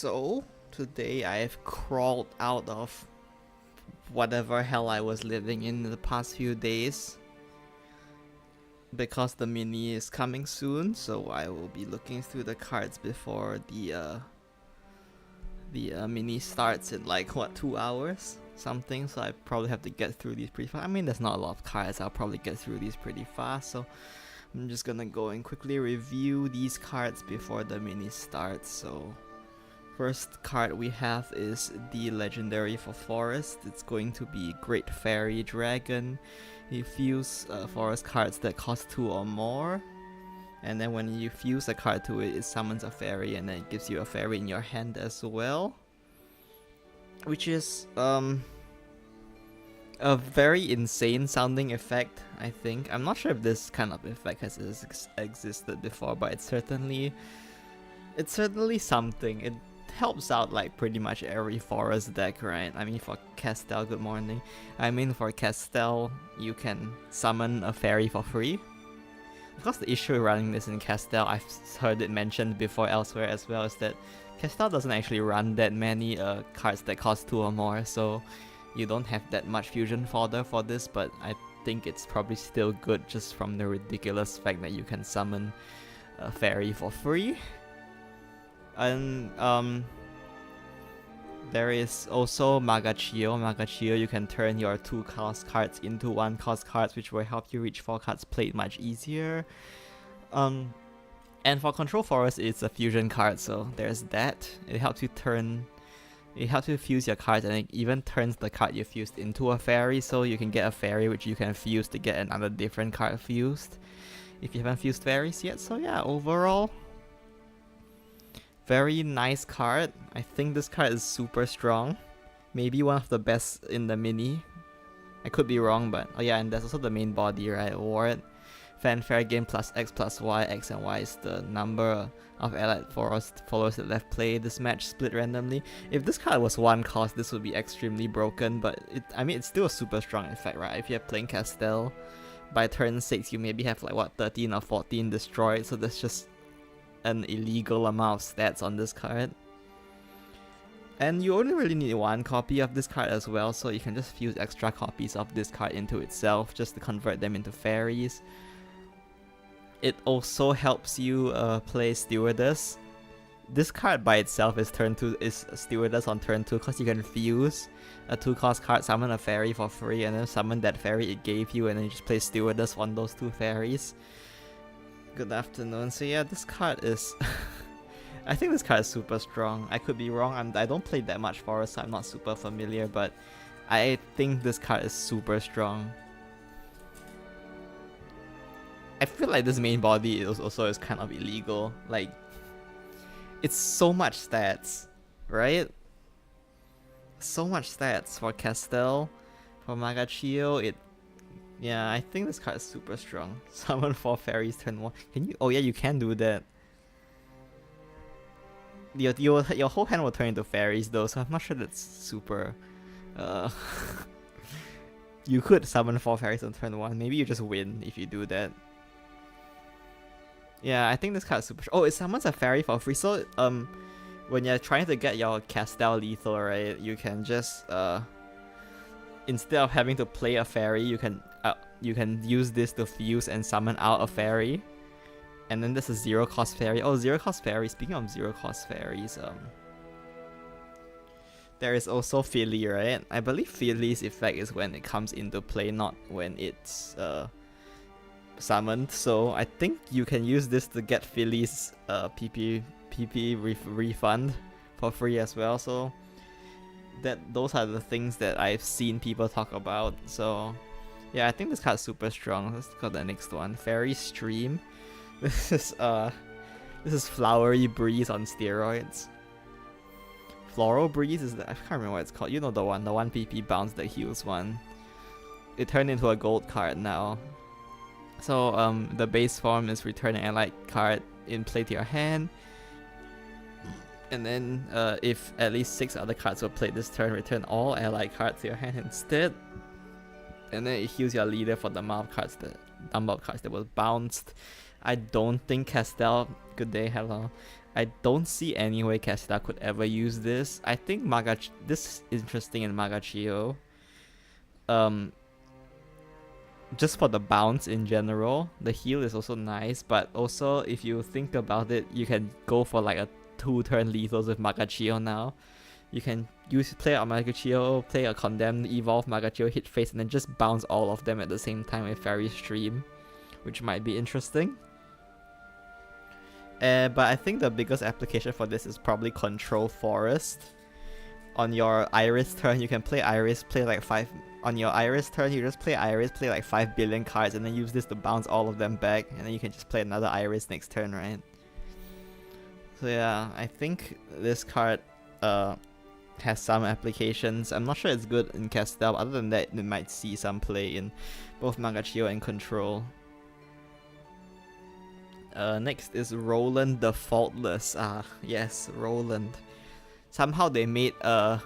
So, today I've crawled out of whatever hell I was living in the past few days because the mini is coming soon, so I will be looking through the cards before the mini starts in 2 hours something, so I probably have to get through these pretty fast. I mean, there's not a lot of cards, I'll probably get through these pretty fast, so I'm just gonna go and quickly review these cards before the mini starts. So first card we have is the legendary for Forest. It's going to be Great Fairy Dragon. You fuse forest cards that cost 2 or more, and then when you fuse a card to it, it summons a fairy, and then it gives you a fairy in your hand as well, which is a very insane sounding effect, I think. I'm not sure if this kind of effect has existed before, but it's certainly something. It helps out pretty much every forest deck, right? I mean, for Castell, good morning. I mean, for Castell, you can summon a fairy for free. Of course, the issue running this in Castell, I've heard it mentioned before elsewhere as well, is that Castell doesn't actually run that many cards that cost 2 or more, so you don't have that much fusion fodder for this, but I think it's probably still good just from the ridiculous fact that you can summon a fairy for free. And there is also Magachio. Magachio, you can turn your 2 cost cards into 1 cost cards, which will help you reach 4 cards played much easier. And for Control Forest, it's a fusion card, so there's that. It helps you fuse your cards, and it even turns the card you fused into a fairy, so you can get a fairy which you can fuse to get another different card fused if you haven't fused fairies yet. So yeah, overall, very nice card. I think this card is super strong. Maybe one of the best in the mini. I could be wrong, but oh yeah, and there's also the main body, right? Ward. Fanfare gain plus X plus Y. X and Y is the number of allied followers that left play. This match split randomly. If this card was 1 cost, this would be extremely broken, but it's still a super strong effect, right? If you're playing Castell, by turn 6 you maybe have 13 or 14 destroyed, so that's just an illegal amount of stats on this card. And you only really need 1 copy of this card as well, so you can just fuse extra copies of this card into itself just to convert them into fairies. It also helps you play Stewardess. This card by itself is Stewardess on turn 2 because you can fuse a 2-cost card, summon a fairy for free, and then summon that fairy it gave you, and then you just play Stewardess on those 2 fairies. Good afternoon. So yeah, this card is I think this card is super strong. I could be wrong. I don't play that much Forest, so I'm not super familiar, but I think this card is super strong. I feel like this main body is kind of illegal. It's so much stats, right? So much stats for Castell, for Magachio. Yeah, I think this card is super strong. Summon 4 fairies turn 1. Can you? Oh yeah, you can do that. Your whole hand will turn into fairies though, so I'm not sure that's super. You could summon 4 fairies on turn 1. Maybe you just win if you do that. Yeah, I think this card is super. Oh, it summons a fairy for free. So when you're trying to get your Castell lethal, right, you can just instead of having to play a fairy, you can use this to fuse and summon out a fairy, and then there's a 0-cost fairy. Oh, 0-cost fairy. Speaking of 0-cost fairies, there is also Philly, right? I believe Philly's effect is when it comes into play, not when it's summoned. So I think you can use this to get Philly's PP refund for free as well. So those are the things that I've seen people talk about. So yeah, I think this card is super strong. Let's go to the next one. Fairy Stream. This is Flowery Breeze on steroids. Floral Breeze is I can't remember what it's called. You know the one PP bounce that heals one. It turned into a gold card now. So the base form is return an allied card in play to your hand. And then if at least 6 other cards were played this turn, return all allied cards to your hand instead. And then it heals your leader for the number of cards that was bounced. I don't think Castell, good day, hello. I don't see any way Castel could ever use this. I think this is interesting in Magachio. Just for the bounce in general. The heal is also nice, but also if you think about it, you can go for like a 2-turn lethals with Magachio now. You can play a Magachio, play a Condemned, evolve Magachio, hit face, and then just bounce all of them at the same time with Fairy Stream, which might be interesting. But I think the biggest application for this is probably Control Forest. On your Iris turn, you can play Iris, play like 5... On your Iris turn, you just play Iris, play like 5 billion cards, and then use this to bounce all of them back, and then you can just play another Iris next turn, right? So yeah, I think this card has some applications. I'm not sure it's good in Castel, but other than that, it might see some play in both Magachio and Control. Next is Roland the Faultless. Yes, Roland. Somehow they made a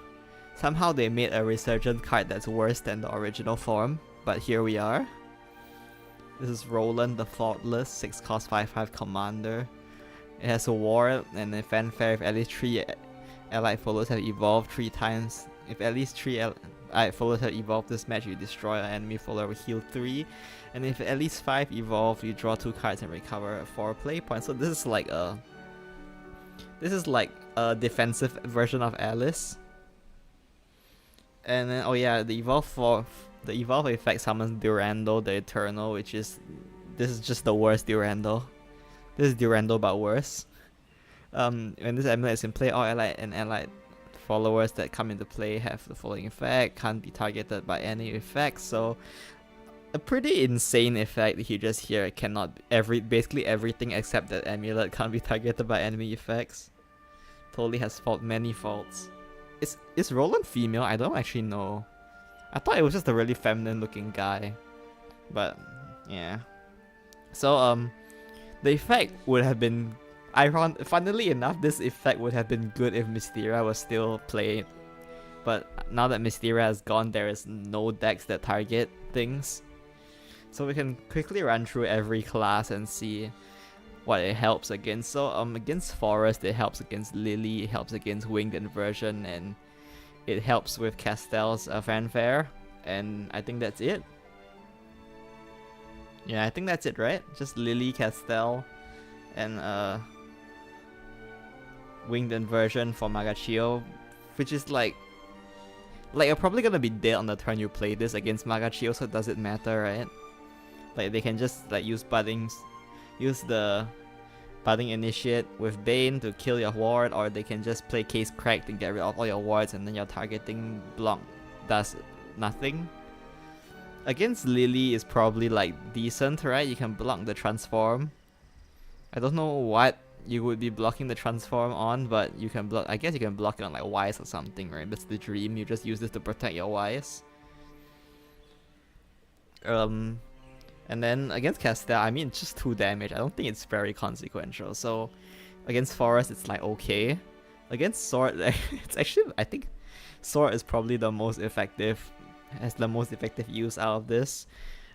resurgent card that's worse than the original form, but here we are. This is Roland the Faultless, 6 cost 5/5 commander. It has a ward and a fanfare if at least 3 allied followers have evolved 3 times. If at least 3 allied followers have evolved this match, you destroy an enemy follower with heal 3. And if at least 5 evolve, you draw 2 cards and recover 4 play points. So this is like a defensive version of Alice. And then, oh yeah, the evolve effect summons Durando the Eternal, this is just the worst Durando. This is Durando but worse. When this amulet is in play, all allied and allied followers that come into play have the following effect: can't be targeted by any effects. So a pretty insane effect that you just hear. Basically everything except that amulet can't be targeted by enemy effects. Totally has many faults. Is Roland female? I don't actually know. I thought it was just a really feminine looking guy. But yeah. So the effect would have been funnily enough, this effect would have been good if Mysteria was still played. But now that Mysteria has gone, there is no decks that target things. So we can quickly run through every class and see what it helps against. So against Forest, it helps against Lily, it helps against Winged Inversion, and it helps with Castel's Fanfare. And I think that's it. Yeah, I think that's it, right? Just Lily, Castel, and Winged Inversion for Magachio, which is like you're probably gonna be dead on the turn you play this against Magachio, so does it matter, right? Like they can just like use the Budding Initiate with Bane to kill your ward, or they can just play Case Cracked and get rid of all your wards, and then your targeting block does nothing. Against Lily is probably like decent, right? You can block the transform. I don't know what you would be blocking the transform on, but you can block. I guess you can block it on like Wise or something, right? That's the dream. You just use this to protect your Wise. And then against Castel, I mean, it's just 2 damage. I don't think it's very consequential. So against Forest, it's like okay. Against Sword, it's actually, I think Sword is probably the most effective, has the most effective use out of this.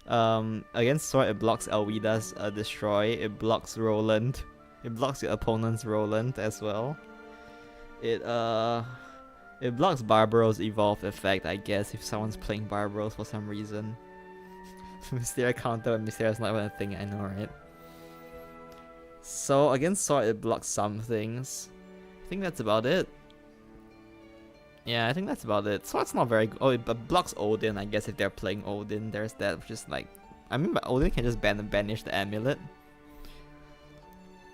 Against Sword, it blocks Alwida's Destroy. It blocks Roland. It blocks your opponent's Roland as well. It blocks Barbaro's Evolve effect, I guess, if someone's playing Barbaros for some reason. Mysteria counter when Mysteria is not even a thing, I know, right? So against Sword, it blocks some things. I think that's about it. Yeah, I think that's about it. Sword's not very good. Oh, it blocks Odin, I guess, if they're playing Odin. There's that, which is like... I mean, but Odin can just banish the amulet.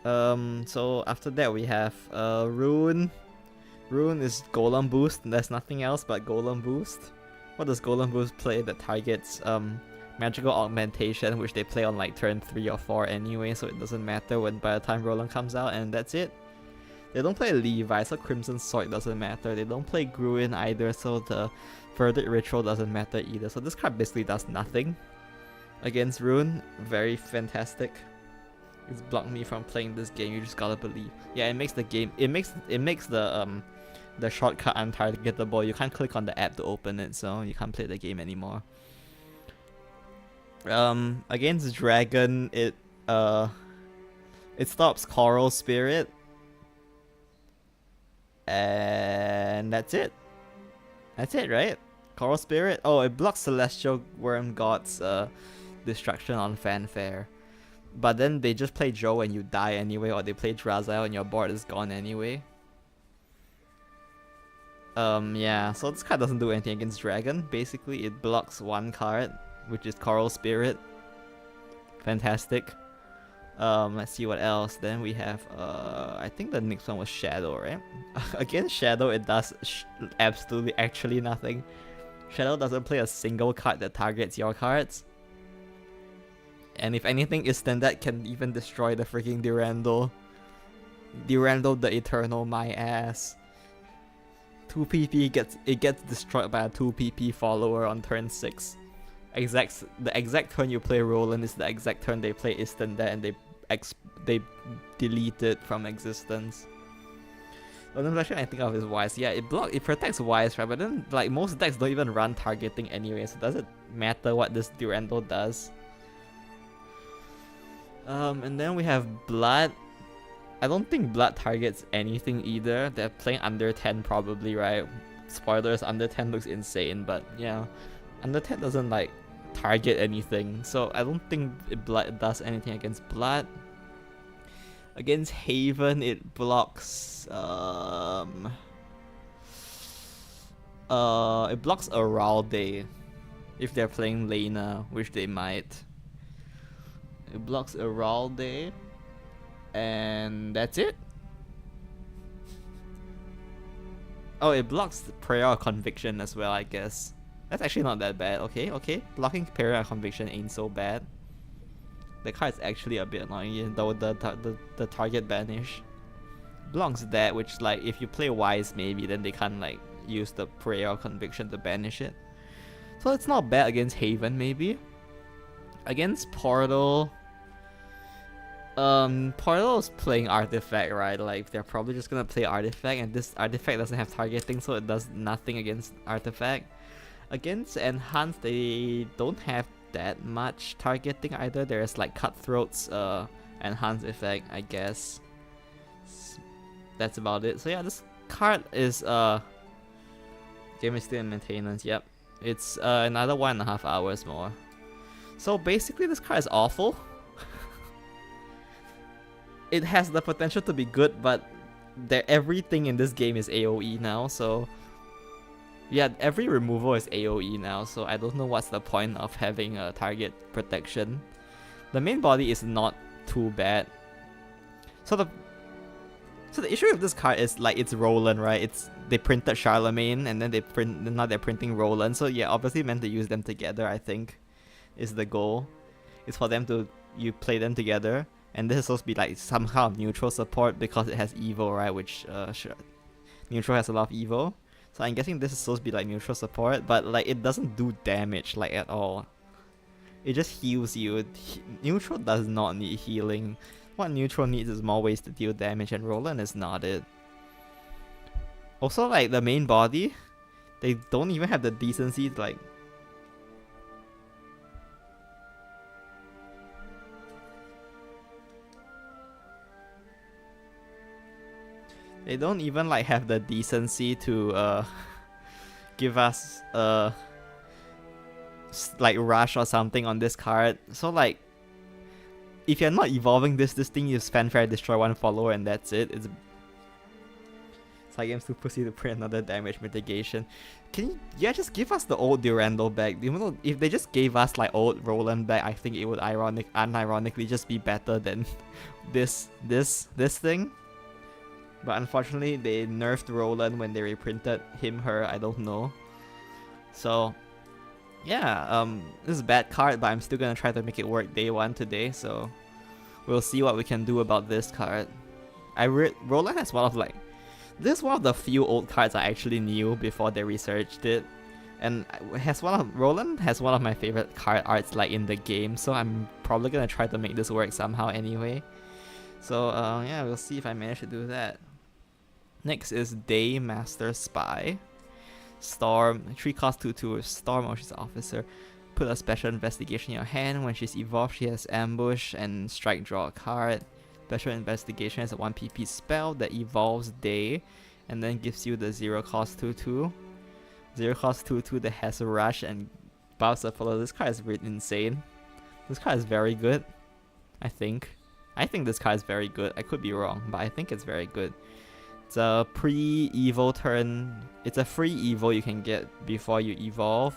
So after that we have Rune. Rune is Golem Boost. There's nothing else but Golem Boost. What does Golem Boost play that targets Magical Augmentation, which they play on like turn 3 or 4 anyway, so it doesn't matter by the time Roland comes out, and that's it. They don't play Levi, so Crimson Sword doesn't matter. They don't play Gruin either, so the Verdict Ritual doesn't matter either. So this card basically does nothing against Rune. Very fantastic. It's blocked me from playing this game, you just gotta believe. Yeah, it makes the game, it makes the shortcut untargetable. You can't click on the app to open it, so you can't play the game anymore. Against Dragon, it stops Coral Spirit. And that's it. That's it, right? Coral Spirit. Oh, it blocks Celestial Worm God's destruction on Fanfare. But then they just play Joe and you die anyway, or they play Drazael and your board is gone anyway. Yeah, so this card doesn't do anything against Dragon. Basically, it blocks one card, which is Coral Spirit. Fantastic. Let's see what else. Then we have, I think the next one was Shadow, right? Against Shadow, it does absolutely actually nothing. Shadow doesn't play a single card that targets your cards. And if anything, Istandet can even destroy the freaking Durandal. Durandal the Eternal, my ass. 2 PP gets destroyed by a 2 PP follower on turn 6. The exact turn you play Roland is the exact turn they play Istandet, and they delete it from existence. The only version I think of is Wise. Yeah, it protects Wise, right? But then like most decks don't even run targeting anyway, so does it matter what this Durandal does? And then we have Blood. I don't think Blood targets anything either. They're playing under 10 probably, right? Spoilers, under 10 looks insane, but yeah, under 10 doesn't like target anything, so I don't think Blood does anything against Blood. Against Haven, it blocks it blocks Aralde if they're playing Lena, which they might. It blocks Aralde, and that's it. Oh, it blocks Prayer of Conviction as well, I guess. That's actually not that bad. Okay. Blocking Prayer of Conviction ain't so bad. The card's actually a bit annoying, though the target banish. Blocks that, which like if you play Wise maybe, then they can't like use the Prayer of Conviction to banish it. So it's not bad against Haven maybe. Against Portal, Portal is playing Artifact, right? Like they're probably just gonna play Artifact, and this Artifact doesn't have targeting, so it does nothing against Artifact. Against Enhance, they don't have that much targeting either. There's like Cutthroat's Enhance effect, I guess. That's about it. So yeah, this card is game is still in maintenance. Yep, it's another 1.5 hours more. So basically, this card is awful. It has the potential to be good, but everything in this game is AoE now, so yeah, every removal is AoE now, so I don't know what's the point of having a target protection. The main body is not too bad. So the issue with this card is like it's Roland, right? They printed Charlemagne and then now they're printing Roland. So yeah, obviously meant to use them together, I think, is the goal. It's for them to play them together. And this is supposed to be like some kind of neutral support because it has Evo, right? Which neutral has a lot of Evo. So I'm guessing this is supposed to be like neutral support, but like it doesn't do damage like at all. It just heals you. Neutral does not need healing. What neutral needs is more ways to deal damage, and Roland is not it. Also, like the main body, they don't even have the decency to like. They don't even like have the decency to give us like rush or something on this card. So like, if you're not evolving this thing, you Fanfare, destroy one follower, and that's it. It's like I'm too pussy to print another damage mitigation. Can you just give us the old Durandal back? Even though if they just gave us like old Roland back, I think it would unironically just be better than this thing. But unfortunately, they nerfed Roland when they reprinted him, her, I don't know. So yeah, this is a bad card, but I'm still gonna try to make it work day one today, so we'll see what we can do about this card. Roland has one of like, this is one of the few old cards I actually knew before they researched it, and Roland has one of my favorite card arts like in the game, so I'm probably gonna try to make this work somehow anyway. So yeah, we'll see if I manage to do that. Next is Day Master Spy. Storm, 3 cost 2/2 with Storm, or she's an officer. Put a special investigation in your hand. When she's evolved, she has ambush and strike, draw a card. Special investigation is a 1 PP spell that evolves Day and then gives you the 0 cost 2/2. 0 cost 2/2 that has a rush and buffs a follower. This card is really insane. This card is very good, I think. I think this card is very good. I could be wrong, but I think it's very good. It's a pre-evo turn. It's a free evo you can get before you evolve.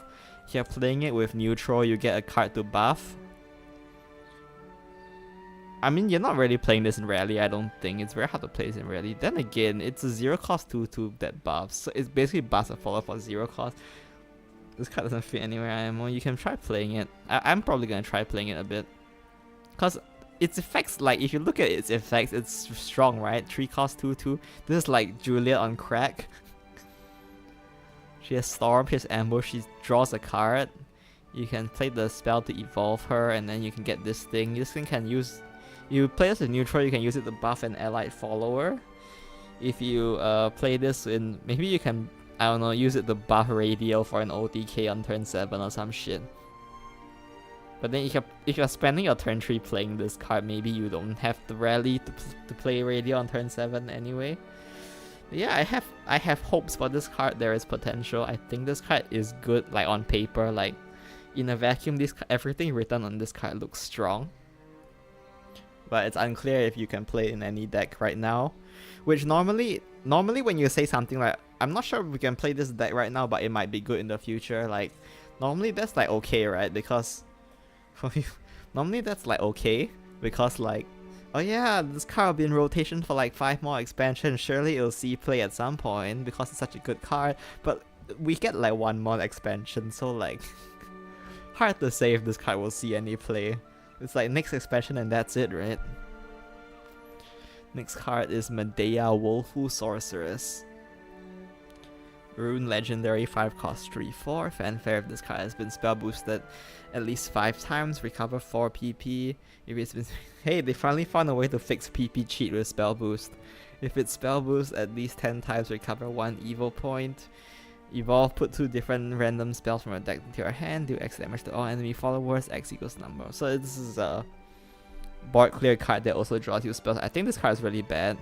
If you're playing it with neutral, you get a card to buff. I mean, you're not really playing this in rally, I don't think. It's very hard to play this in rally. Then again, it's a 0 cost 2/2 that buffs. So it's basically buffs a follower for 0 cost. This card doesn't fit anywhere anymore. You can try playing it. I'm probably gonna try playing it a bit. Because its effects, like, if you look at its effects, it's strong, right? 3 cost 2/2. This is like Juliet on crack. She has Storm, she has Ambush, she draws a card. You can play the spell to evolve her, and then you can get this thing. This thing can use... You play this in neutral, you can use it to buff an allied follower. If you play this in... Maybe you can, I don't know, use it to buff Radio for an OTK on turn 7 or some shit. But then if you're spending your turn 3 playing this card, maybe you don't have the rally to play Radio on turn 7 anyway. But yeah, I have hopes for this card. There is potential. I think this card is good, like on paper. Like in a vacuum, everything written on this card looks strong. But it's unclear if you can play in any deck right now. Which normally when you say something like, I'm not sure if we can play this deck right now, but it might be good in the future, like normally that's like okay, right? Because normally that's like okay, because like, oh yeah, this card will be in rotation for like 5 more expansions, surely it'll see play at some point because it's such a good card. But we get like 1 more expansion, so like hard to say if this card will see any play. It's like next expansion and that's it, right? Next card is Medea Wolfu Sorceress. Rune Legendary, 5 cost 3/4. Fanfare if this card has been spell boosted at least 5 times, recover 4 PP. If it's been hey, they finally found a way to fix PP cheat with spell boost. If it's spell boost at least 10 times, recover 1 evil point. Evolve, put 2 different random spells from your deck into your hand, do X damage to all enemy followers, X equals number. So this is a board clear card that also draws you spells. I think this card is really bad.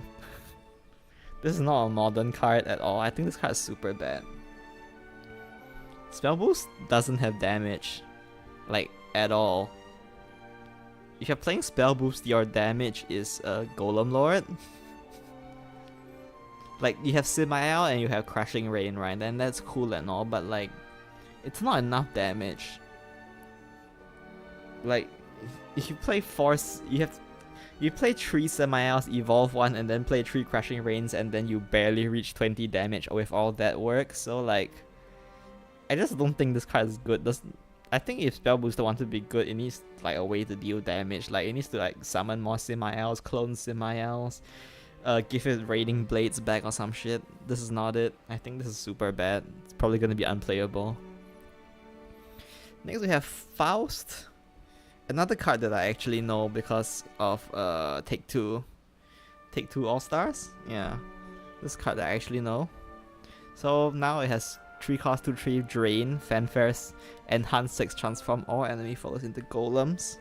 This is not a modern card at all. I think this card is super bad. Spell boost doesn't have damage, like at all. If you're playing spell boost, your damage is Golem Lord. Like, you have Simiel and you have Crushing Rain, right? And that's cool and all, but like, it's not enough damage. Like, if you play Force, you play 3 Simiels, evolve 1, and then play 3 Crushing Rains, and then you barely reach 20 damage with all that work. So like, I just don't think this card is good. I think if Spell Booster wants to be good, it needs like a way to deal damage. Like, it needs to like summon more Simiels, clone Simiels, give it Raiding Blades back or some shit. This is not it. I think this is super bad. It's probably gonna be unplayable. Next we have Faust. Another card that I actually know because of Take Two All-Stars. Yeah, this card that I actually know. So now it has 3 cost 2/3 Drain, Fanfares, Enhance 6, transform all enemy followers into golems.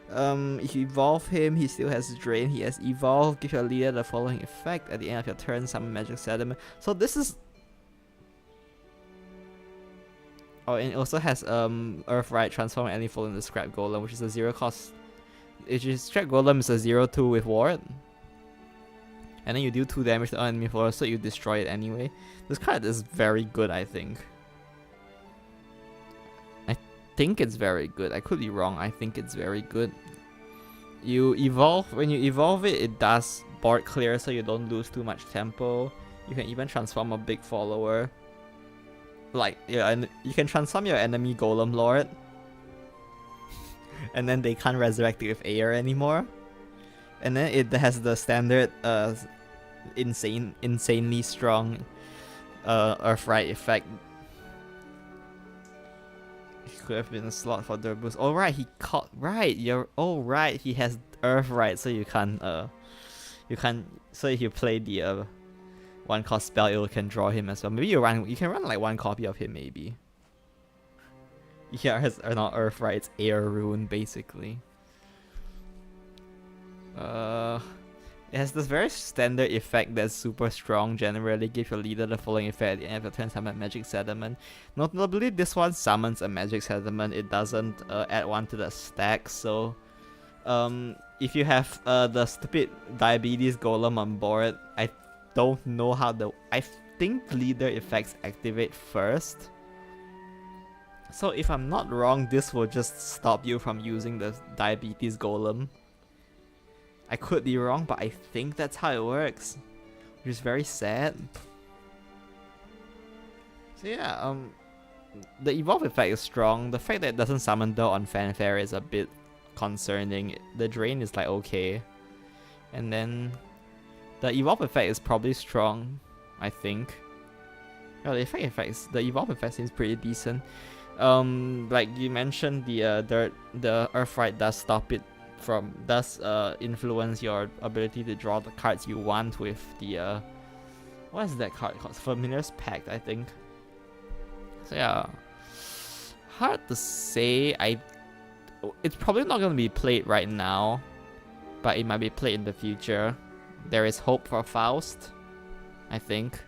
If you evolve him, he still has Drain, he has Evolve, give your leader the following effect. At the end of your turn, summon Magic Sediment. So this is... Oh, and it also has Earthright, transform any following into Scrap Golem, which is a 0 cost... Scrap Golem is a 0/2 with Ward. And then you deal 2 damage to all enemy followers, so you destroy it anyway. This card is very good, I think. I think it's very good. I could be wrong. I think it's very good. You evolve, when you evolve it, it does board clear, so you don't lose too much tempo. You can even transform a big follower. Like, yeah, and you can transform your enemy Golem Lord. And then they can't resurrect it with air anymore. And then it has the standard insanely strong Earthright effect. He could have been a slot for Dirt Boost. Oh right, he caught right. Right. He has Earthright, so you can't. So if you play the 1 cost spell, it can draw him as well. Maybe you can run like 1 copy of him maybe. Yeah, has not Earthright's air rune basically. It has this very standard effect that's super strong. Generally, give your leader the following effect at the end of your turn: summon magic sediment. Notably, this one summons a magic sediment. It doesn't add one to the stack. So, if you have the stupid diabetes golem on board, I don't know how I think leader effects activate first. So if I'm not wrong, this will just stop you from using the diabetes golem. I could be wrong, but I think that's how it works, which is very sad. So yeah, the evolve effect is strong. The fact that it doesn't summon though on fanfare is a bit concerning. The drain is like okay, and then the evolve effect is probably strong, I think. Oh, the evolve effect seems pretty decent. Like you mentioned, the Earthright does influence your ability to draw the cards you want with the what is that card called? Familiar's Pact, I think. So yeah, hard to say. It's probably not gonna be played right now, but it might be played in the future. There is hope for Faust, I think.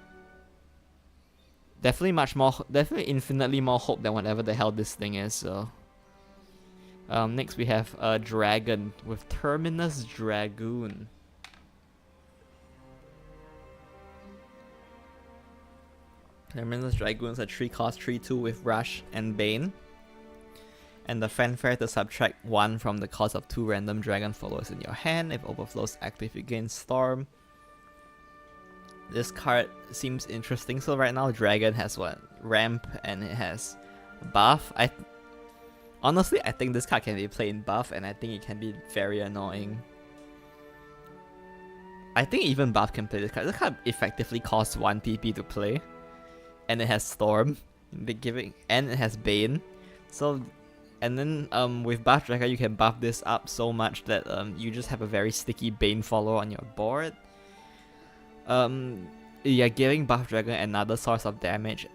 Definitely infinitely more hope than whatever the hell this thing is. So, next we have a dragon with Terminus Dragoon. Terminus Dragoon is a 3-cost 3/2 with Rush and Bane. And the fanfare to subtract 1 from the cost of 2 random dragon followers in your hand. If overflows active, you gain Storm. This card seems interesting. So right now, Dragon has what? Ramp, and it has Buff. Honestly, I think this card can be played in Buff, and I think it can be very annoying. I think even Buff can play this card. This card effectively costs 1 TP to play, and it has Storm, and it has Bane. So, and then with Buff Dragon, you can buff this up so much that you just have a very sticky Bane follower on your board. You're giving Buff Dragon another source of damage,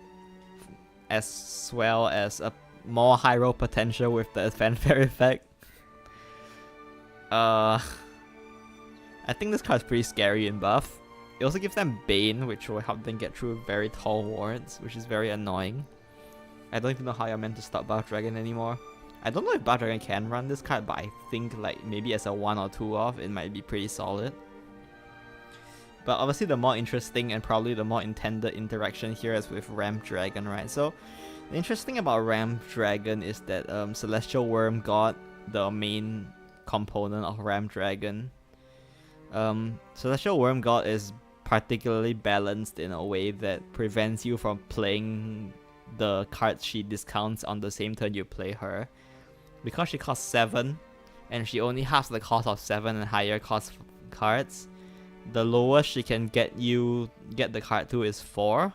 as well as a more high roll potential with the fanfare effect. I think this card is pretty scary in Buff. It also gives them Bane, which will help them get through very tall wards, which is very annoying. I don't even know how you're meant to stop Buff Dragon anymore. I don't know if Buff Dragon can run this card, but I think like maybe as a 1 or 2 off, it might be pretty solid. But obviously the more interesting and probably the more intended interaction here is with Ramp Dragon, right? So the interesting about Ramp Dragon is that Celestial Worm God, the main component of Ramp Dragon. Celestial Worm God is particularly balanced in a way that prevents you from playing the cards she discounts on the same turn you play her. Because she costs 7, and she only halves the cost of 7 and higher cost cards, the lowest she can get the card to is 4,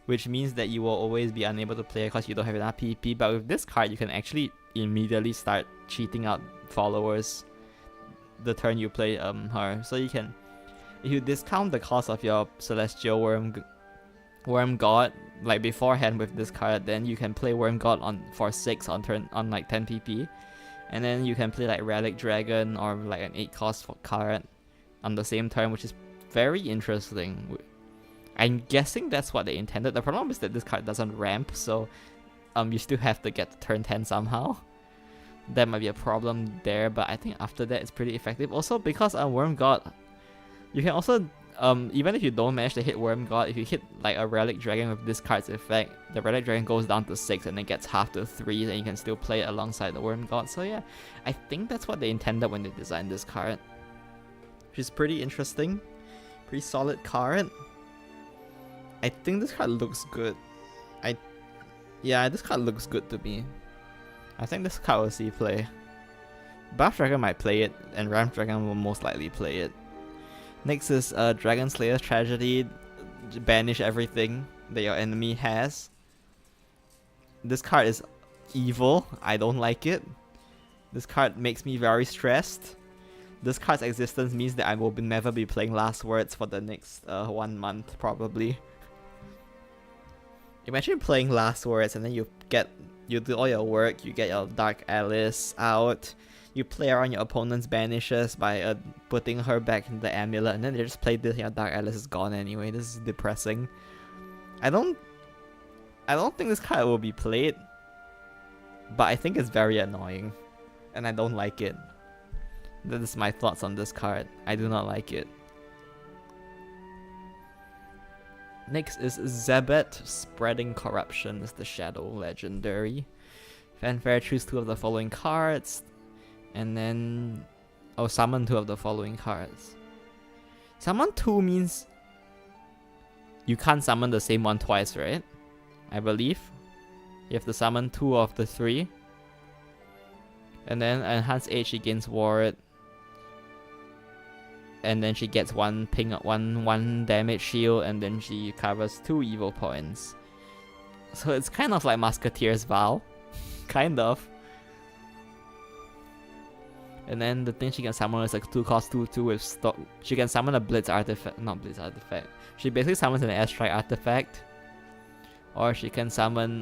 which means that you will always be unable to play her because you don't have enough PP. But with this card, you can actually immediately start cheating out followers the turn you play her. So you can, if you discount the cost of your Celestial Worm God like beforehand with this card, then you can play Worm God for 6 on like 10 PP, and then you can play like Relic Dragon or like an 8 cost card on the same turn, which is very interesting. I'm guessing that's what they intended. The problem is that this card doesn't ramp, so you still have to get to turn 10 somehow. That might be a problem there, but I think after that it's pretty effective. Also because Worm God, you can also even if you don't manage to hit Worm God, if you hit like a Relic Dragon with this card's effect, the Relic Dragon goes down to 6 and then gets half to 3, and you can still play it alongside the Worm God. So yeah, I think that's what they intended when they designed this card, which is pretty interesting. Pretty solid card. I think this card looks good. Yeah, this card looks good to me. I think this card will see play. Buff Dragon might play it, and Ramp Dragon will most likely play it. Next is Dragon Slayer's Tragedy. Banish everything that your enemy has. This card is evil. I don't like it. This card makes me very stressed. This card's existence means that I will never be playing Last Words for the next 1 month, probably. Imagine playing Last Words and then you do all your work, you get your Dark Alice out, you play around your opponent's banishes by putting her back in the amulet, and then they just play this. Your Dark Atlas is gone anyway. This is depressing. I don't think this card will be played, but I think it's very annoying, and I don't like it. That is my thoughts on this card. I do not like it. Next is Zebet, Spreading Corruption is the Shadow legendary. Fanfare, choose 2 of the following cards, and then summon 2 of the following cards. Summon 2 means you can't summon the same one twice, right? I believe you have to summon 2 of the 3, and then enhance age, she gains ward, and then she gets 1 ping, one damage shield, and then she covers 2 evil points. So it's kind of like Musketeer's Vow. Kind of. And then the thing she can summon is like 2 cost 2/2 with stock. She can summon a Blitz artifact. Not Blitz artifact. She basically summons an Airstrike artifact. Or she can summon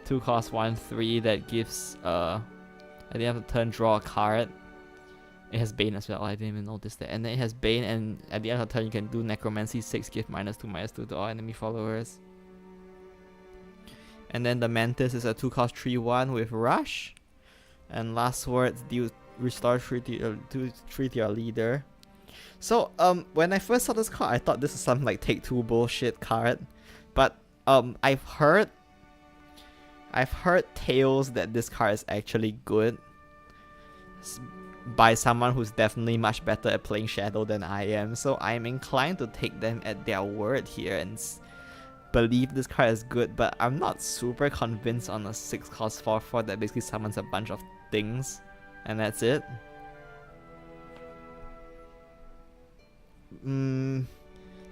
2 cost 1/3 that gives at the end of the turn draw a card. It has Bane as well. Oh, I didn't even notice that. And then it has Bane, and at the end of the turn you can do Necromancy 6, give -2/2 to all enemy followers. And then the Mantis is a 2 cost 3/1 with Rush. And last words, restore 3 to your leader. So when I first saw this card, I thought this is some like take 2 bullshit card. But I've heard tales that this card is actually good by someone who's definitely much better at playing Shadow than I am. So I'm inclined to take them at their word here and believe this card is good, but I'm not super convinced on a 6 cost 4/4 that basically summons a bunch of things, and that's it.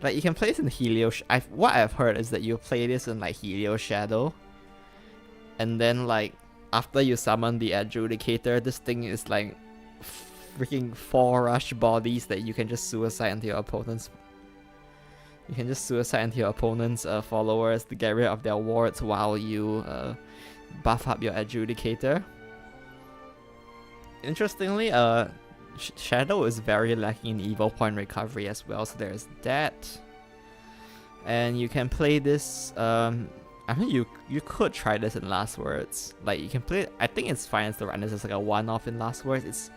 Like you can play this in Helio. What I've heard is that you play this in like Helio Shadow, and then like after you summon the Adjudicator, this thing is like freaking 4 rush bodies that you can just suicide into your opponent's. You can just suicide into your opponent's followers to get rid of their wards while you buff up your Adjudicator. Interestingly, Shadow is very lacking in evil point recovery as well, so there's that. And you can play this. I mean, you could try this in Last Words. Like you can play. I think it's fine to run this as like a one-off in Last Words.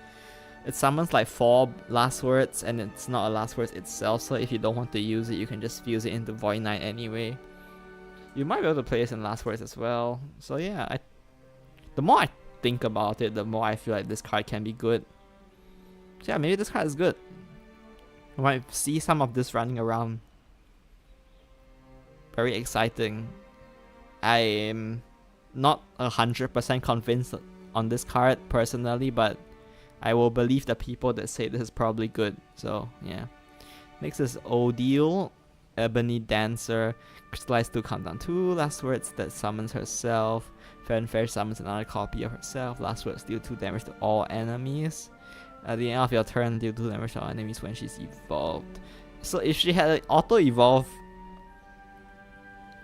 It summons like 4 Last Words, and it's not a Last Words itself, so if you don't want to use it, you can just fuse it into Void Knight anyway. You might be able to play this in Last Words as well. So yeah, the more I think about it, the more I feel like this card can be good. So yeah, maybe this card is good. I might see some of this running around. Very exciting. I am not 100% convinced on this card personally, but I will believe the people that say this is probably good. So yeah. Next is Odile, Ebony Dancer, Crystallize 2 countdown 2, Last Words that summons herself, Fanfare summons another copy of herself, Last Words deal 2 damage to all enemies. At the end of your turn, deal 2 damage to all enemies when she's evolved. So if she had auto-evolve,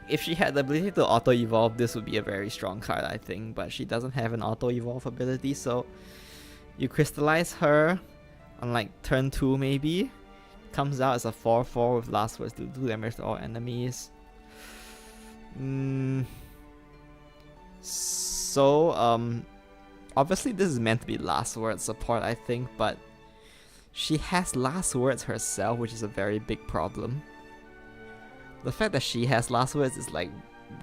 if she had the ability to auto-evolve, this would be a very strong card, I think, but she doesn't have an auto-evolve ability, so you crystallize her on like turn 2 maybe. Comes out as a 4/4 with Last Words to 2 damage to all enemies. So obviously this is meant to be Last Words support, I think, but she has Last Words herself, which is a very big problem. The fact that she has Last Words is like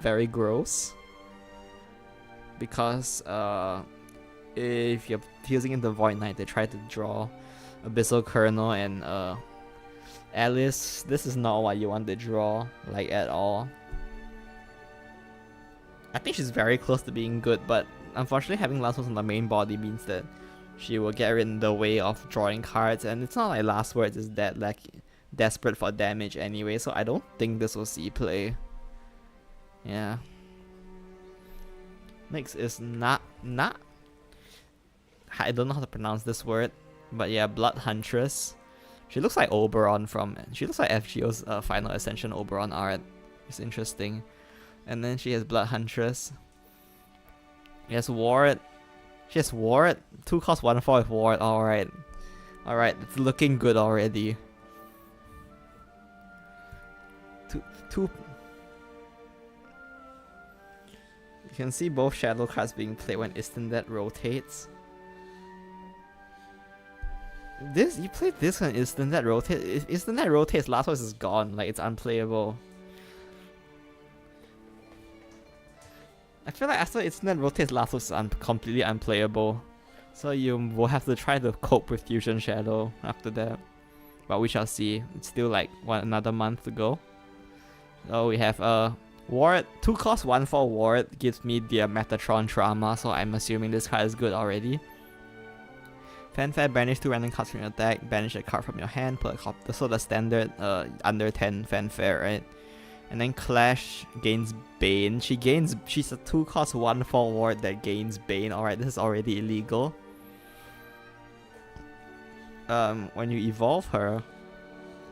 very gross, because if you're fusing into Void Knight, they try to draw Abyssal Colonel and Alice. This is not what you want to draw, like, at all. I think she's very close to being good, but unfortunately having Last Words on the main body means that she will get in the way of drawing cards, and it's not like Last Words is that like desperate for damage anyway, so I don't think this will see play. Yeah. Next is Na. I don't know how to pronounce this word, but yeah, Blood Huntress. She looks like Oberon she looks like FGO's Final Ascension Oberon art. It's interesting. And then she has Blood Huntress. She has Ward, She has ward. 2 cost 1/4 with ward. Alright. Alright, it's looking good already. Two. You can see both shadow cards being played when Istandet rotates. You played this when Istandet rotates. If Istandet rotates, last one is gone. Like, it's unplayable. I feel like after Istandet rotates, last one is completely unplayable. So you will have to try to cope with Fusion Shadow after that. But we shall see. It's still like another month to go. So we have ward. 2 cost 1/4 ward gives me the Metatron Trauma, so I'm assuming this card is good already. Fanfare, banish 2 random cards from your deck, banish a card from your hand, put a copy. So the standard under 10 Fanfare, right? And then Clash gains Bane. She's a 2 cost 1/4 ward that gains Bane. Alright, this is already illegal. When you evolve her,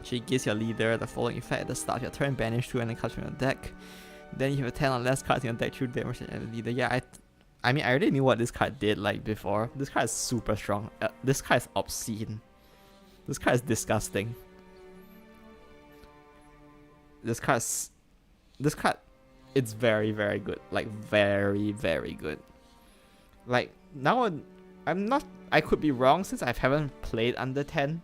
she gives your leader the following effect at the start of your turn, banish 2 random cards from your deck. Then you have 10 or less cards in your deck through damage and the leader. Yeah, I mean, I already knew what this card did like before. This card is super strong. This card is obscene. This card is disgusting. This card, it's very, very good. Like, very, very good. Like, now I could be wrong since I haven't played under 10.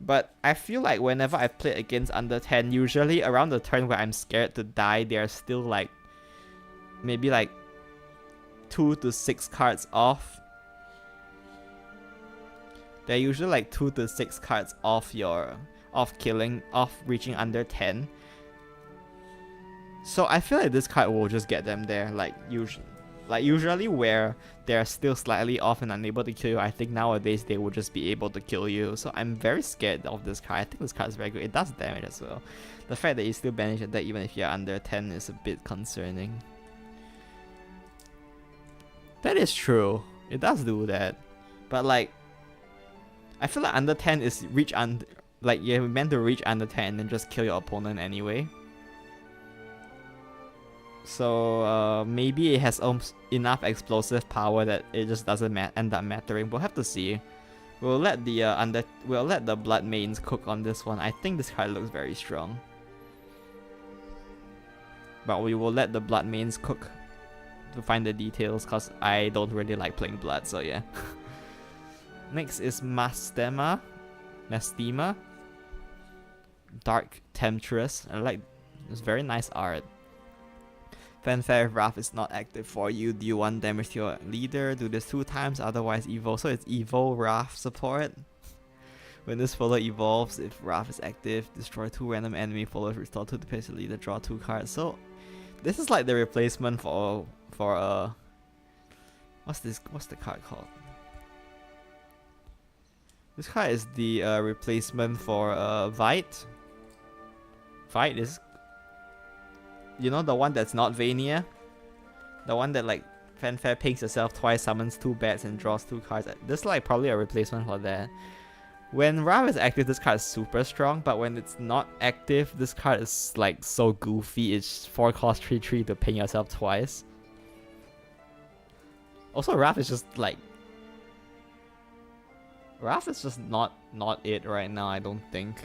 But I feel like whenever I've played against under 10, usually around the turn where I'm scared to die, they're still like, maybe like 2 to 6 cards off. They're usually like 2 to 6 cards off reaching under 10. So I feel like this card will just get them there, like usually where they're still slightly off and unable to kill you, I think nowadays they will just be able to kill you. So I'm very scared of this card. I think this card is very good. It does damage as well. The fact that you still banish a deck even if you're under 10 is a bit concerning. That is true. It does do that. But like, I feel like under 10 is like you're meant to reach under 10 and then just kill your opponent anyway. So maybe it has enough explosive power that it just doesn't end up mattering. We'll have to see. We'll let the Blood Mains cook on this one. I think this card looks very strong. But we will let the Blood Mains cook to find the details, because I don't really like playing blood, so yeah. Next is Mastema. Dark Temptress. I like, it's very nice art. Fanfare, if Wrath is not active for you, deal 1 damage to your leader. Do this 2 times, otherwise Evo. So it's Evo Wrath support. When this follower evolves, if Wrath is active, destroy 2 random enemy followers, restore 2 to place your leader, draw 2 cards. So this is like the replacement for what's the card called? This card is the replacement for Vite. Vite is, you know, the one that's not Vania? The one that like Fanfare pings yourself twice, summons 2 bats and draws 2 cards. This is like probably a replacement for that. When Wrath is active, this card is super strong, but when it's not active, this card is like so goofy. It's 4 cost 3/3 to ping yourself twice. Also, Wrath is just like, Wrath is just not it right now, I don't think.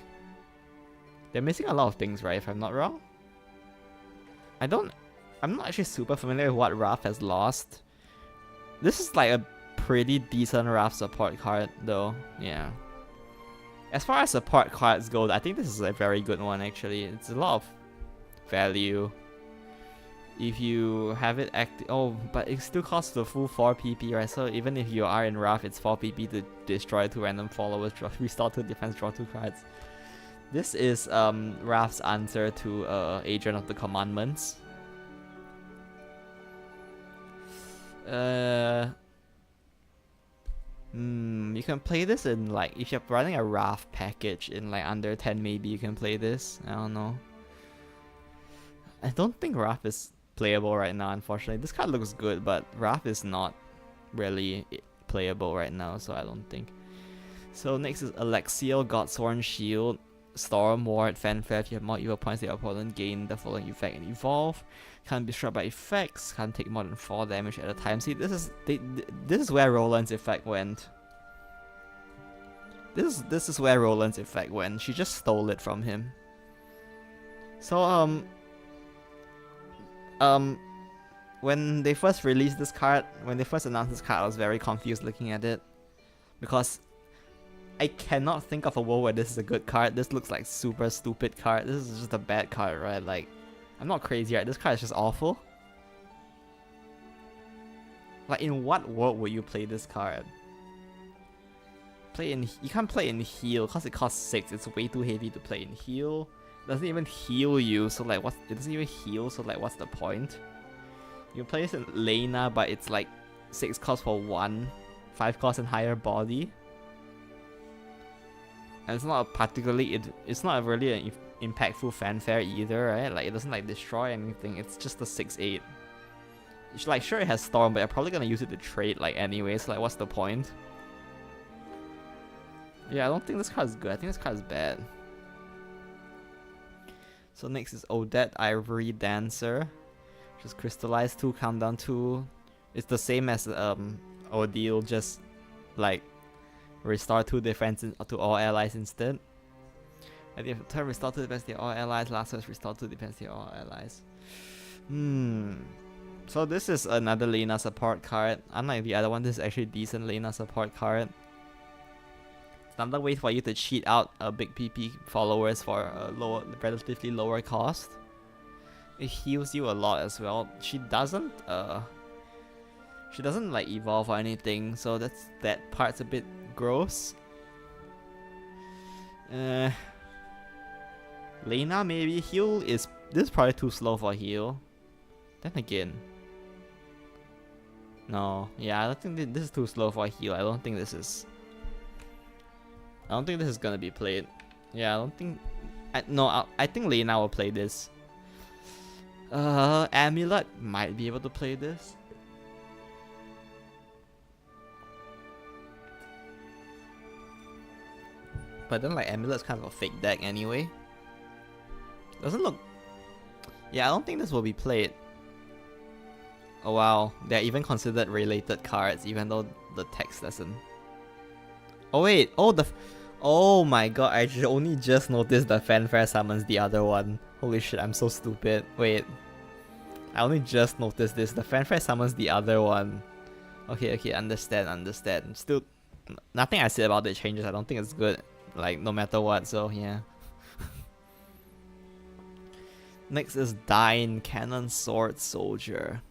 They're missing a lot of things, right, if I'm not wrong? I'm not actually super familiar with what Wrath has lost. This is like a pretty decent Wrath support card though, yeah. As far as support cards go, I think this is a very good one actually. It's a lot of value. If you have it active, but it still costs the full 4 PP, right? So even if you are in Wrath, it's 4 PP to destroy 2 random followers, restore 2 defense, draw 2 cards. This is Wrath's answer to Agent of the Commandments. You can play this in like, if you're running a Wrath package in like under 10, maybe you can play this. I don't know. I don't think Wrath is playable right now, unfortunately. This card looks good, but Wrath is not really playable right now, so I don't think. So next is Alexiel, Godsworn Shield. Storm, Ward, Fanfare. If you have more evil points, the opponent gain the following effect and evolve. Can't be struck by effects. Can't take more than 4 damage at a time. See, this is where Roland's effect went. This is where Roland's effect went. She just stole it from him. So when they first released this card, when they first announced this card, I was very confused looking at it, because I cannot think of a world where this is a good card. This looks like super stupid card. This is just a bad card, right? Like, I'm not crazy, right? This card is just awful. Like, in what world would you play this card? You can't play in heal because it costs 6. It's way too heavy to play in heal. It doesn't even heal you, so like it doesn't even heal, so like what's the point? You play this in Lena, but it's like 6 cost for 1, 5 cost and higher body. And it's not it's not really an impactful fanfare either, right? Like, it doesn't like destroy anything. It's just a 6/8. Like, sure, it has Storm, but you're probably gonna use it to trade like anyway, so like what's the point? Yeah, I don't think this card is good. I think this card is bad. So next is Odette Ivory Dancer. Just crystallize 2, countdown 2. It's the same as Odile, just like restore 2 defense to all allies instead. At the end of the turn, restore 2 defense to all allies. Last turn, restore 2 defense to all allies. So this is another Lena support card. Unlike the other one, this is actually a decent Lena support card. Another way for you to cheat out big PP followers for a relatively lower cost. It heals you a lot as well. She doesn't like evolve or anything, so that part's a bit gross. Lena maybe heal is probably too slow for heal. Then again, no, yeah, I don't think this is too slow for heal. I don't think this is gonna be played. Yeah, I don't think. I think Lena will play this. Amulet might be able to play this. But then like Amulet's kind of a fake deck anyway. Doesn't look. Yeah, I don't think this will be played. Oh wow, they're even considered related cards, even though the text doesn't. Oh wait, oh my god, I only just noticed the fanfare summons the other one. Holy shit, I'm so stupid. Wait, I only just noticed this. The fanfare summons the other one. Okay, understand. Still, nothing I said about it changes. I don't think it's good, like, no matter what, so yeah. Next is Dine, Cannon Sword Soldier.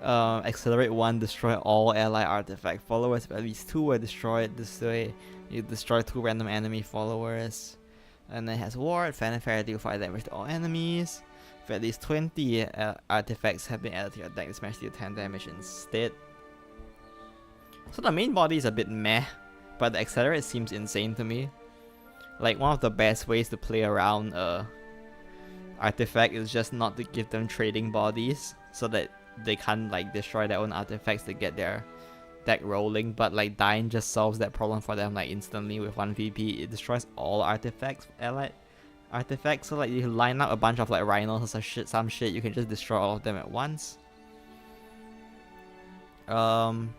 Accelerate 1, destroy all ally artifact followers. If at least 2 were destroyed this way, you destroy 2 random enemy followers. And it has Ward, Fanfare, deal 5 damage to all enemies. If at least 20 artifacts have been added to your deck, this match deal 10 damage instead. So the main body is a bit meh, but the accelerate seems insane to me. Like, one of the best ways to play around artifact is just not to give them trading bodies, so that they can't like destroy their own artifacts to get their deck rolling. But like Dine just solves that problem for them like instantly with 1 VP. It destroys all artifacts, allied artifacts. So like you line up a bunch of like rhinos or some shit, you can just destroy all of them at once. And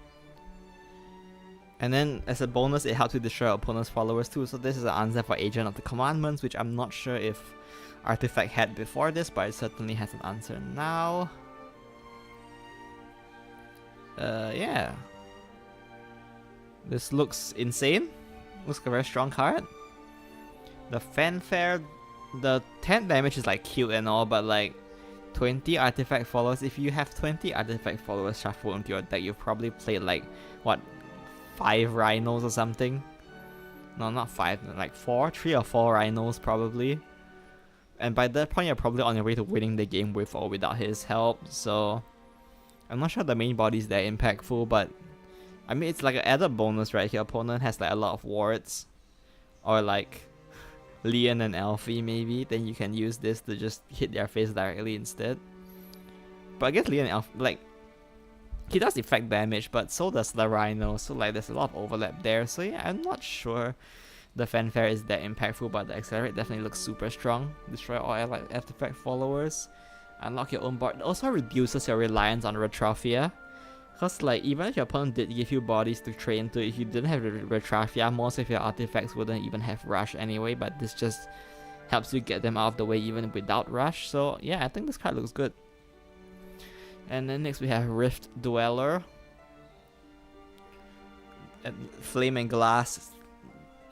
then as a bonus, it helps you destroy opponent's followers too. So this is an answer for Agent of the Commandments, which I'm not sure if Artifact had before this, but it certainly has an answer now. Yeah. This looks insane. Looks like a very strong card. The Fanfare, the 10 damage is like cute and all, but like 20 artifact followers. If you have 20 artifact followers shuffled into your deck, you've probably played like, what, 5 rhinos or something? No, not 5, like 3 or 4 rhinos probably. And by that point, you're probably on your way to winning the game with or without his help, so I'm not sure the main body is that impactful, but I mean, it's like an added bonus, right? Your opponent has like a lot of wards, or like Leon and Alfie maybe, then you can use this to just hit their face directly instead. But I guess Leon and Alfie, like, he does effect damage, but so does the Rhino, so like there's a lot of overlap there. So yeah, I'm not sure the fanfare is that impactful, but the accelerate definitely looks super strong. Destroy all allied artifact followers. Unlock your own board. It also reduces your reliance on Retrophia. Because like, even if your opponent did give you bodies to train to, if you didn't have Retrophia, most of your artifacts wouldn't even have Rush anyway, but this just helps you get them out of the way even without Rush. So yeah, I think this card looks good. And then next we have Rift Dweller. Flame and Glass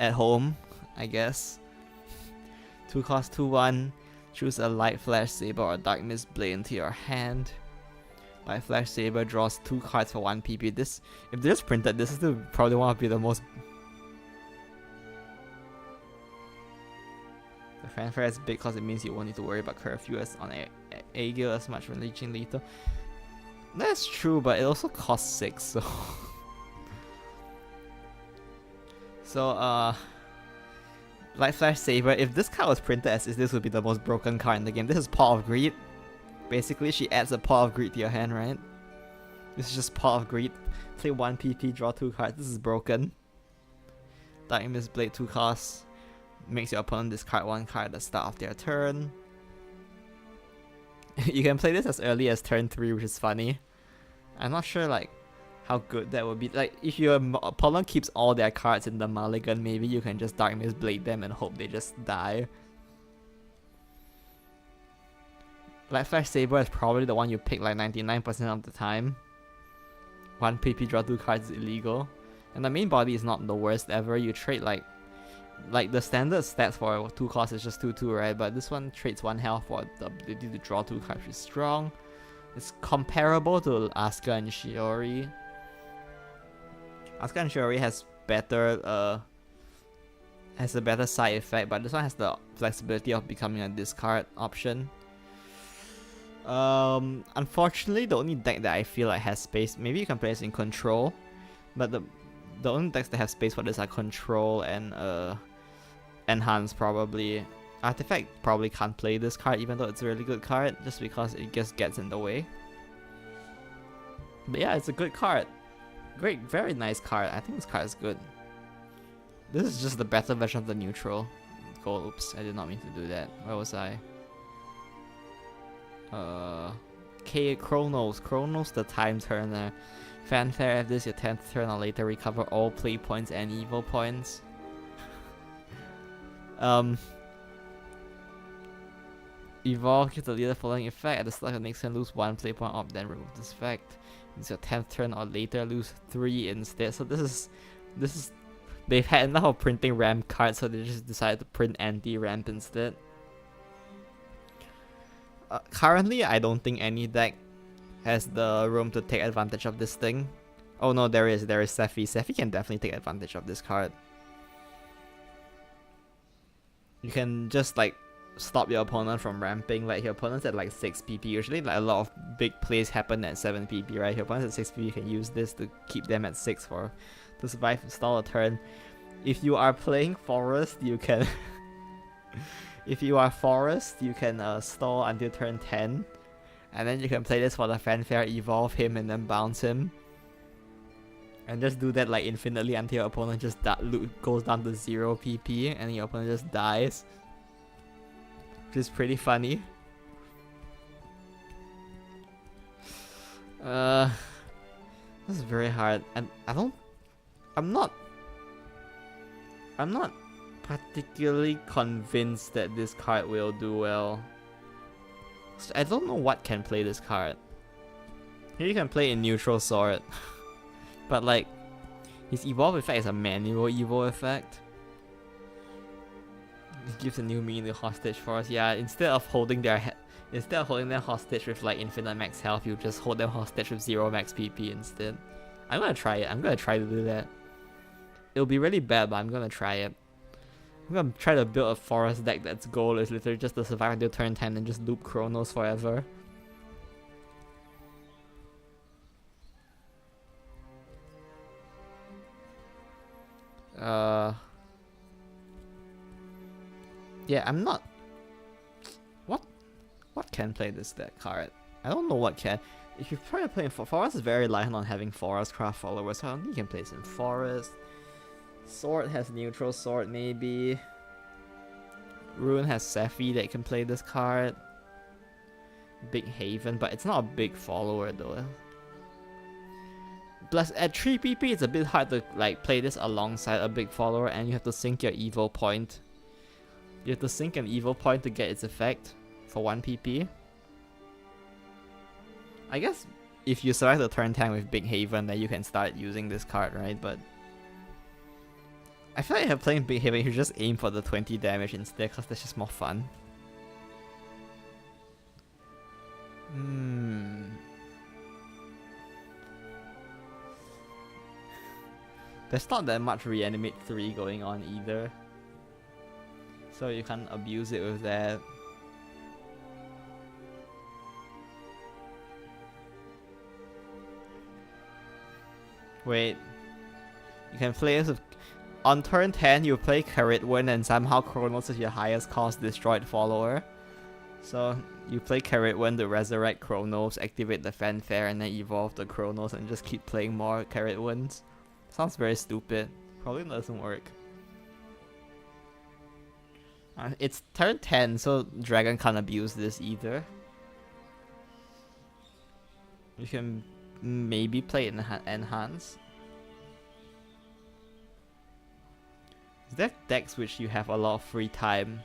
at home, I guess. 2 cost 2/1. Choose a Light Flash Saber or Dark Mist Blade into your hand. Light Flash Saber draws 2 cards for 1 PP. This, if they just printed this, is probably one of the most. The fanfare is big because it means you won't need to worry about curfew as on Aegil as much when reaching lethal. That's true, but it also costs 6, so. So, Light Flash Saber, if this card was printed as is, this would be the most broken card in the game. This is Paw of Greed. Basically, she adds a Paw of Greed to your hand, right? This is just Paw of Greed. Play 1 PP, draw 2 cards. This is broken. Dark Mist Blade 2 costs. Makes your opponent discard 1 card at the start of their turn. You can play this as early as turn 3, which is funny. I'm not sure, like, how good that would be. Like, if your opponent keeps all their cards in the mulligan, maybe you can just Dark Mist Blade them and hope they just die. Light Flash Saber is probably the one you pick like 99% of the time. 1 PP draw 2 cards is illegal. And the main body is not the worst ever. You trade like the standard stats for 2 costs is just 2/2, right? But this one trades 1 health for the ability to draw 2 cards, which is strong. It's comparable to Asuka and Shiori. Asuka and Shiori has a better side effect, but this one has the flexibility of becoming a discard option. Unfortunately, the only deck that I feel like has space, maybe you can play this in Control, but the only decks that have space for this are Control and Enhance probably. Artifact probably can't play this card even though it's a really good card, just because it just gets in the way. But yeah, it's a good card. Great, very nice card. I think this card is good. This is just the better version of the neutral. Oh, oops, I did not mean to do that. Where was I? Chronos, the time turner. Fanfare, if this is your 10th turn or later, recover all play points and evil points. Evolve, give the leader following effect. At the start of the next turn, lose 1 play point up, then remove this effect. It's your 10th turn or later, lose 3 instead. So this is they've had enough of printing ramp cards, so they just decided to print anti-ramp instead. Currently, I don't think any deck has the room to take advantage of this thing. Oh no, there is Sephi. Sephi can definitely take advantage of this card. You can just like stop your opponent from ramping. Like your opponent's at like 6 PP. Usually like a lot of big plays happen at 7 PP, right? Your opponent's at 6 PP, you can use this to keep them at 6 to survive and stall a turn. If you are playing Forest, you can stall until turn 10. And then you can play this for the fanfare, evolve him and then bounce him. And just do that like infinitely until your opponent just goes down to 0 PP and your opponent just dies. Which is pretty funny. This is very hard, and I'm not particularly convinced that this card will do well. So I don't know what can play this card. Here you can play in neutral sword. But like, his evolve effect is a manual evo effect. It gives a new meaning to hostage for us. Yeah, instead of holding them hostage with like infinite max health, you just hold them hostage with 0 max PP instead. I'm gonna try it. I'm gonna try to do that. It'll be really bad, but I'm gonna try it. I'm gonna try to build a forest deck that's goal is literally just to survive until turn 10 and just loop Chronos forever. Yeah, I'm not. What can play this deck card? I don't know what can. If you're probably playing Forest is very reliant on having Forest Craft followers, so I don't think you can play this in Forest. Sword has neutral sword, maybe. Rune has Sephi that can play this card. Big Haven, but it's not a big follower though. Plus, at 3 PP, it's a bit hard to like play this alongside a big follower, and you have to sync your evil point. You have to sync an evil point to get its effect for 1 PP. I guess if you survive the turn 10 with Big Haven, then you can start using this card, right? But I feel like if you're playing Big Haven, you should just aim for the 20 damage instead, because that's just more fun. There's not that much Reanimate 3 going on either, so you can't abuse it with that. Wait, you can play this with... On turn 10, you play Caritwin and somehow Chronos is your highest cost destroyed follower. So you play Caritwin to resurrect Chronos, activate the Fanfare, and then evolve the Chronos and just keep playing more Caritwins. Sounds very stupid. Probably doesn't work. It's turn 10, so Dragon can't abuse this either. You can maybe play Enhance. There are decks which you have a lot of free time.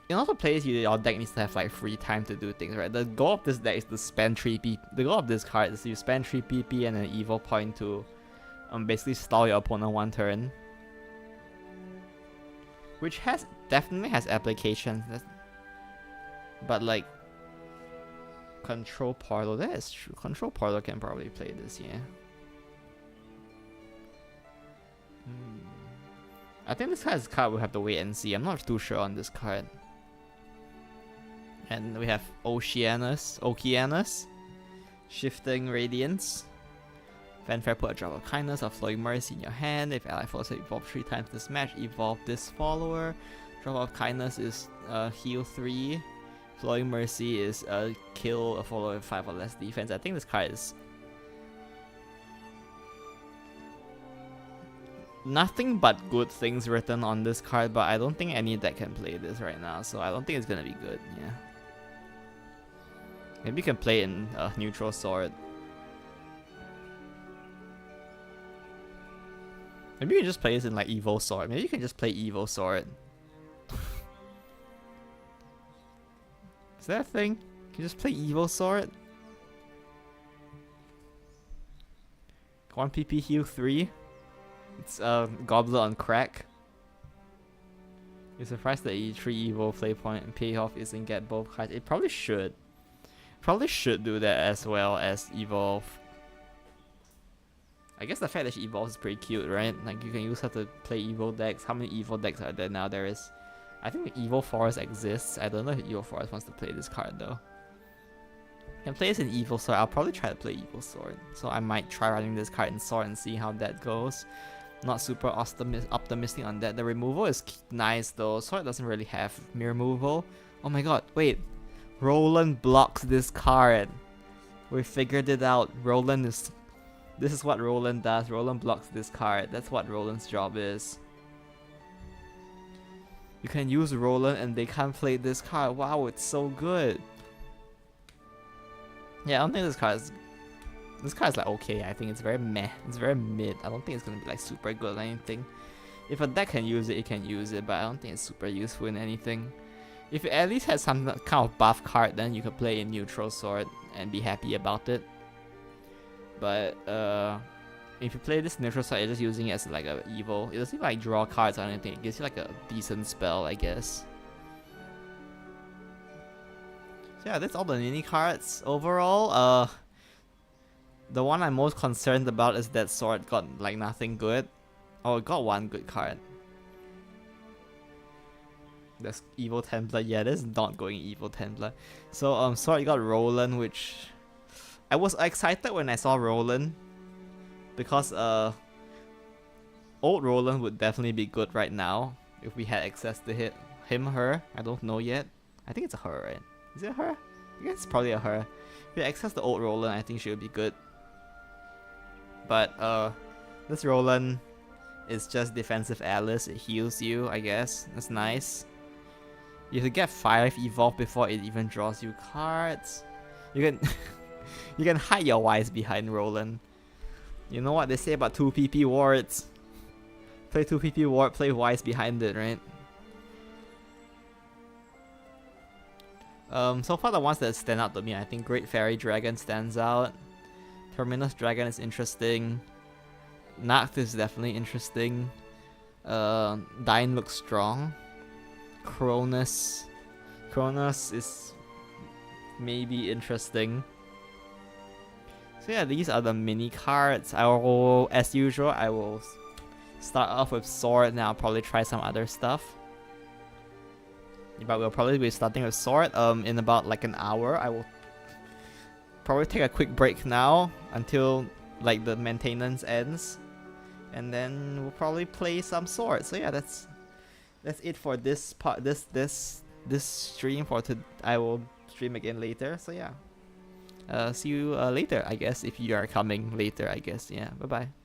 In order to play this, your deck needs to have like free time to do things, right? The goal of this deck is to spend 3 PP. The goal of this card is you spend 3 PP and an evil point to basically stall your opponent 1 turn. Which definitely has applications. But like Control Portal, that is true. Control Portal can probably play this, yeah. I think this card we'll have to wait and see. I'm not too sure on this card. And we have Oceanus, Shifting Radiance. Fanfare, put a Drop of Kindness or Flowing Mercy in your hand. If ally follows it, evolve 3 times this match. Evolve this follower. Drop of Kindness is heal 3. Flowing Mercy is kill a follower with 5 or less defense. I think this card is nothing but good things written on this card, but I don't think any deck can play this right now, so I don't think it's gonna be good, yeah. Maybe you can play it in Neutral Sword. Maybe you can just play this in like Evil Sword. Maybe you can just play Evil Sword. Is that a thing? Can you just play Evil Sword? 1 PP heal 3. It's Goblet on crack. You're surprised that E3 Evil play point and payoff isn't get both cards. It probably should. Probably should do that as well as evolve. I guess the fact that she evolves is pretty cute, right? Like you can use her to play evil decks. How many evil decks are there now? There is, I think Evil Forest exists. I don't know if Evil Forest wants to play this card though. You can play this in Evil Sword. I'll probably try to play Evil Sword. So I might try running this card in Sword and see how that goes. Not super optimistic on that. The removal is nice though. Sword doesn't really have removal. Oh my god, wait. Roland blocks this card. We figured it out. This is what Roland does. Roland blocks this card. That's what Roland's job is. You can use Roland and they can't play this card. Wow, it's so good. Yeah, I don't think this card is like okay. I think it's very meh. It's very mid. I don't think it's gonna be like super good or anything. If a deck can use it, it can use it, but I don't think it's super useful in anything. If it at least has some kind of buff card, then you could play in Neutral Sword and be happy about it. But if you play this Neutral Sword, you're just using it as like a evil. It doesn't like draw cards or anything. It gives you like a decent spell, I guess. So yeah, that's all the mini cards. Overall, the one I'm most concerned about is that Sword got like nothing good. Oh, it got 1 good card. That's Evil Templar. Yeah, this is not going Evil Templar. So Sword got Roland, which I was excited when I saw Roland because old Roland would definitely be good right now if we had access to her. I don't know yet. I think it's a her, right? Is it a her? I guess it's probably a her. If we access the old Roland, I think she would be good. But this Roland, It's just defensive Alice. It heals you, I guess. That's nice. You have to get 5 evolve before it even draws you cards. You can you can hide your Wise behind Roland. You know what they say about 2 PP wards? Play 2 PP ward, play Wise behind it, right? So far the ones that stand out to me, I think Great Fairy Dragon stands out. Terminus Dragon is interesting. Nacht is definitely interesting. Dine looks strong. Cronus is maybe interesting. So yeah, these are the mini cards. As usual, I will start off with Sword, and I'll probably try some other stuff. But we'll probably be starting with Sword in about like an hour. I will probably take a quick break now until like the maintenance ends, and then we'll probably play some Sword. So yeah, that's it for this part. This stream for today. I will stream again later. So yeah, see you later, I guess, if you are coming later, I guess. Yeah, bye bye.